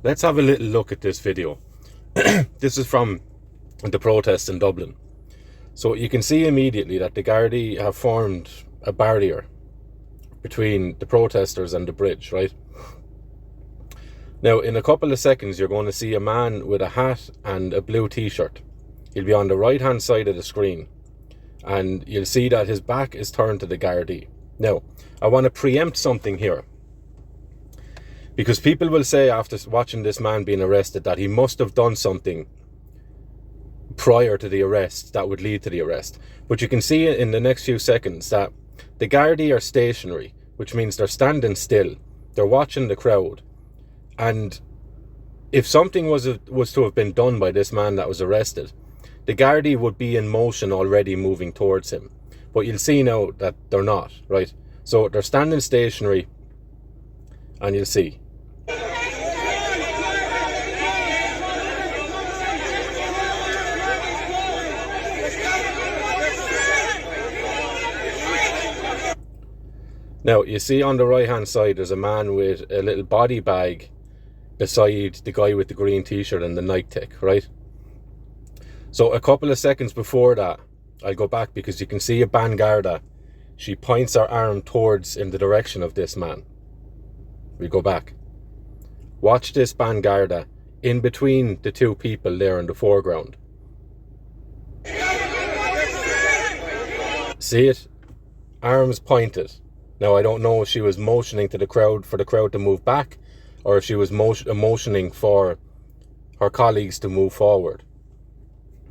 Let's have a little look at this video. This is from the protest in Dublin. So you can see immediately that the Gardaí have formed a barrier between the protesters and the bridge, right? Now, in a couple of seconds, you're going to see a man with a hat and a blue t-shirt. He'll be on the right-hand side of the screen, and you'll see that his back is turned to the Gardaí. Now, I want to preempt something here, because people will say after watching this man being arrested that he must have done something prior to the arrest that would lead to the arrest. But you can see in the next few seconds that the Gardaí are stationary, which means they're standing still. They're watching the crowd. And if something was to have been done by this man that was arrested, the Gardaí would be in motion already moving towards him. But you'll see now that they're not, right? So they're standing stationary, and you'll see. Now, you see on the right-hand side, there's a man with a little body bag beside the guy with the green t-shirt and the Nike tech, right? So a couple of seconds before that, I'll go back because you can see a Garda. She points her arm in the direction of this man. We go back. Watch this Garda in between the two people there in the foreground. See it? Arms pointed. Now, I don't know if she was motioning to the crowd for the crowd to move back, or if she was motioning for her colleagues to move forward,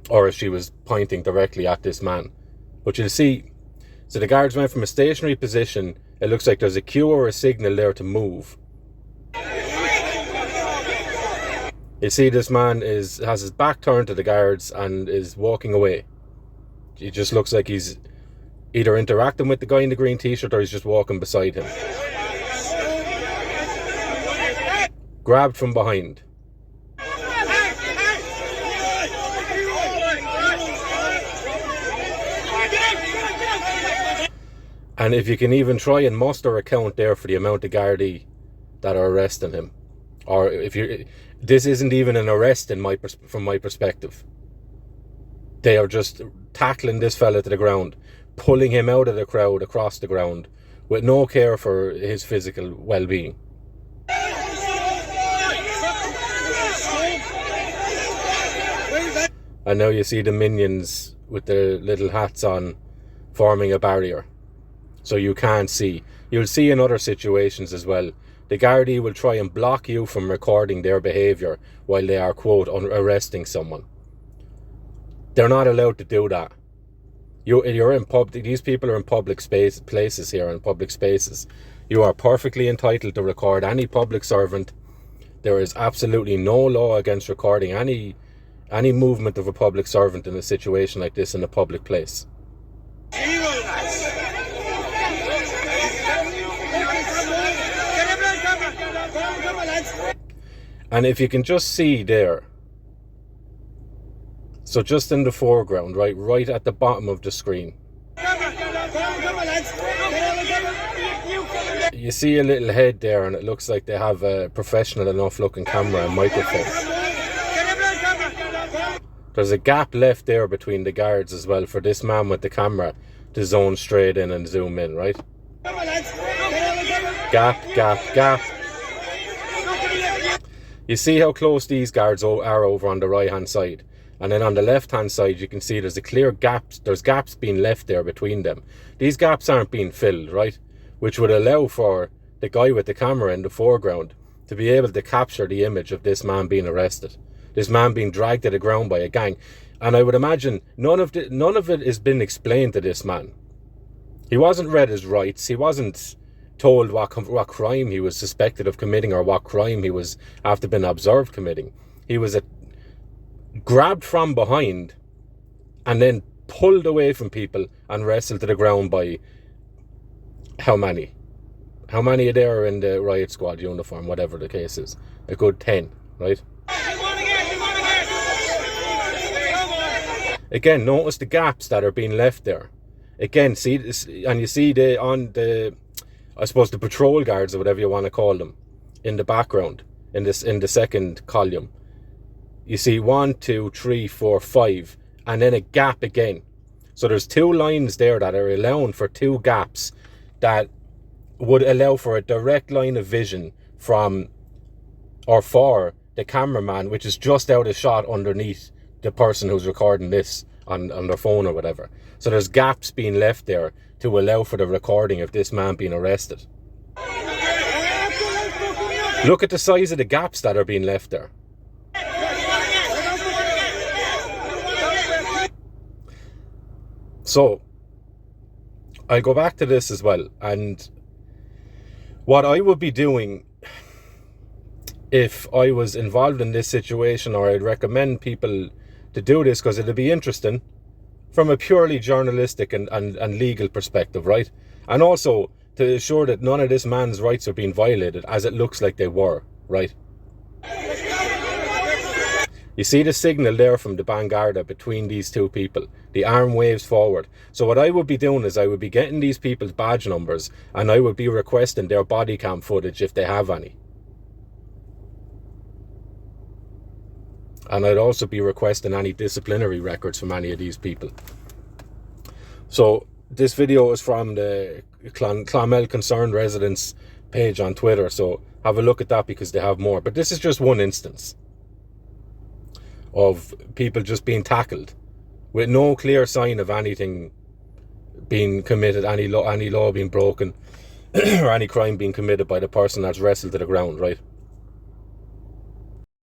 or if she was pointing directly at this man. But you'll see, so the guards went from a stationary position. It looks like there's a cue or a signal there to move. You see this man has his back turned to the guards and is walking away. It just looks like he's either interacting with the guy in the green t-shirt or he's just walking beside him. Grabbed from behind. And if you can even try and muster a count there for the amount of Gardaí that are arresting him, or this isn't even an arrest from my perspective. They are just tackling this fella to the ground, pulling him out of the crowd across the ground with no care for his physical well-being. And now you see the minions with their little hats on forming a barrier, so you can't see. You'll see in other situations as well. The Gardaí will try and block you from recording their behaviour while they are, quote, arresting someone. They're not allowed to do that. You're in public. These people are in public places here, in public spaces. You are perfectly entitled to record any public servant. There is absolutely no law against recording any movement of a public servant in a situation like this in a public place. And if you can just see there, so just in the foreground, right at the bottom of the screen, you see a little head there, and it looks like they have a professional enough looking camera and microphone. There's a gap left there between the guards as well for this man with the camera to zone straight in and zoom in, right? Gap, gap, gap. You see how close these guards are over on the right hand side, and then on the left hand side you can see there's a clear gap. There's gaps being left there between them. These gaps aren't being filled, right? Which would allow for the guy with the camera in the foreground to be able to capture the image of this man being arrested, this man being dragged to the ground by a gang. And I would imagine none of it has been explained to this man. He wasn't read his rights. He wasn't told what crime he was suspected of committing or what crime he was after being observed committing. He was grabbed from behind and then pulled away from people and wrestled to the ground by how many are there in the riot squad uniform, whatever the case is? A good 10, right? Again, notice the gaps that are being left there. Again, see this, and you see I suppose the patrol guards or whatever you want to call them in the background. in the second column. You see 1, 2, 3, 4, 5, and then a gap again. So there's 2 lines there that are allowing for 2 gaps that would allow for a direct line of vision from or for the cameraman, which is just out of shot underneath the person who's recording this on their phone or whatever. So there's gaps being left there to allow for the recording of this man being arrested. Look at the size of the gaps that are being left there. So I'll go back to this as well, and what I would be doing if I was involved in this situation, or I'd recommend people to do this because it'd be interesting from a purely journalistic and legal perspective, right? And also to ensure that none of this man's rights are being violated, as it looks like they were, right? You see the signal there from the Bangarda between these 2 people. The arm waves forward. So what I would be doing is I would be getting these people's badge numbers, and I would be requesting their body cam footage if they have any. And I'd also be requesting any disciplinary records from any of these people. So this video is from the Clonmel Concerned Residents page on Twitter, so have a look at that because they have more. But this is just one instance of people just being tackled with no clear sign of anything being committed, any law being broken, or any crime being committed by the person that's wrestled to the ground, right?